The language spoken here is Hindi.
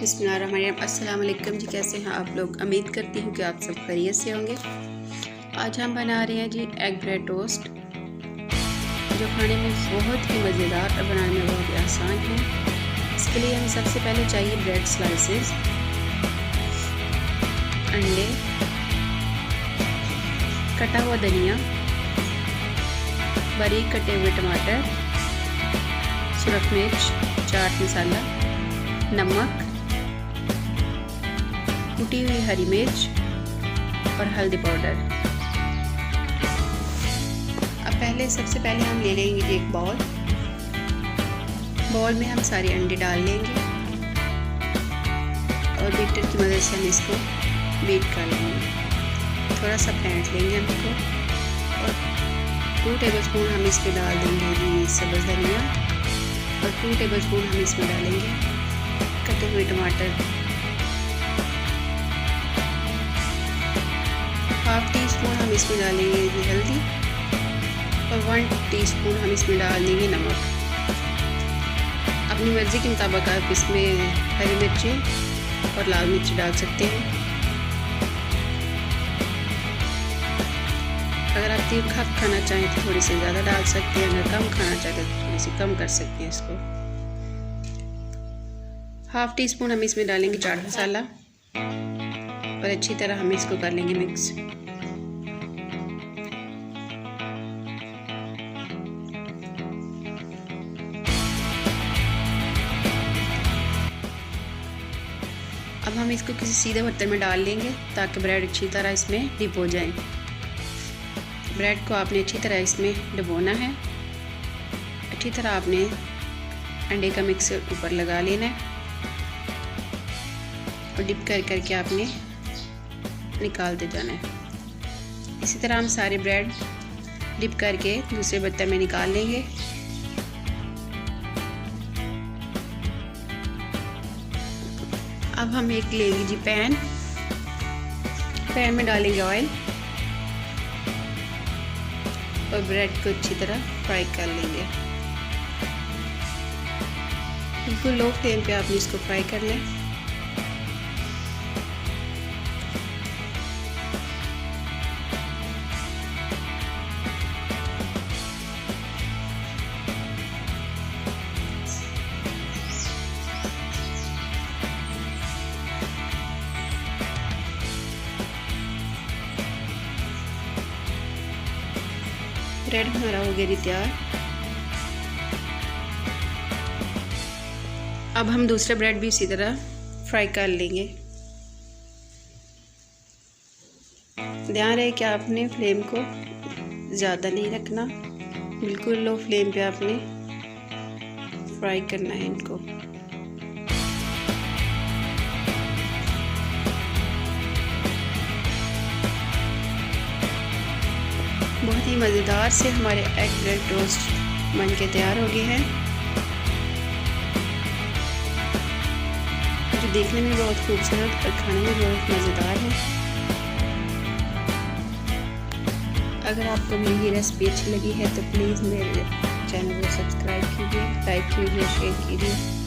बिस्मिल्लाहिर्रहमानिर्रहीम। अस्सलाम वालेकुम जी, कैसे हैं आप लोग? उम्मीद करती हूँ कि आप सब खैरियत से होंगे। आज हम बना रहे हैं जी एग ब्रेड टोस्ट, जो खाने में बहुत ही मज़ेदार और बनाने में बहुत ही आसान है। इसके लिए हमें सबसे पहले चाहिए ब्रेड स्लाइसेस, अंडे, कटा हुआ धनिया, बारीक कटे हुए टमाटर, सुरख मिर्च, चाट मसाला, नमक, कुटी हुई हरी मिर्च और हल्दी पाउडर। अब सबसे पहले हम ले लेंगे एक बाउल में हम सारे अंडे डाल लेंगे और बीटर की मदद से हम इसको बीट कर लेंगे। थोड़ा सा फेंट लेंगे हम इसको और 2 टेबलस्पून हम इसमें डाल देंगे जी सब्ज़ धनिया और 2 टेबलस्पून हम इसमें डालेंगे कटे हुए टमाटर, 1/2 टीस्पून हम इसमें डालेंगे जी हल्दी और 1 टीस्पून हम इसमें डाल देंगे नमक। अपनी मर्ज़ी के मुताबिक आप इसमें हरी मिर्ची और लाल मिर्च डाल सकते हैं। अगर आप तीखा खाना चाहें तो थोड़ी सी ज़्यादा डाल सकते हैं, अगर कम खाना चाहते हैं तो थोड़ी सी कम कर सकते हैं इसको। 1/2 टीस्पून हम इसमें डालेंगे चाट मसाला और अच्छी तरह हम इसको कर लेंगे मिक्स। अब हम इसको किसी सीधे बर्तन में डाल लेंगे ताकि ब्रेड अच्छी तरह इसमें डिप हो जाए। ब्रेड को आपने अच्छी तरह इसमें डुबोना है। अच्छी तरह आपने अंडे का मिक्सर ऊपर लगा लेना है और डिप करके आपने निकालते जाना है। इसी तरह हम सारे ब्रेड डिप करके दूसरे बर्तन में निकाल लेंगे। अब हम एक लेंगे जी पैन में डालेंगे ऑयल और ब्रेड को अच्छी तरह फ्राई कर लेंगे। बिल्कुल लो फ्लेम पे आपने इसको फ्राई कर लें। ब्रेड हमारा हो गया तैयार। अब हम दूसरा ब्रेड भी इसी तरह फ्राई कर लेंगे। ध्यान रहे कि आपने फ्लेम को ज़्यादा नहीं रखना, बिल्कुल लो फ्लेम पे आपने फ्राई करना है इनको। बहुत ही मज़ेदार से हमारे एग ब्रेड टोस्ट बन के तैयार हो गए हैं, जो देखने में बहुत खूबसूरत और खाने में बहुत मज़ेदार है। अगर आपको मेरी रेसिपी अच्छी लगी है तो प्लीज़ मेरे चैनल को सब्सक्राइब कीजिए, लाइक कीजिए, शेयर कीजिए।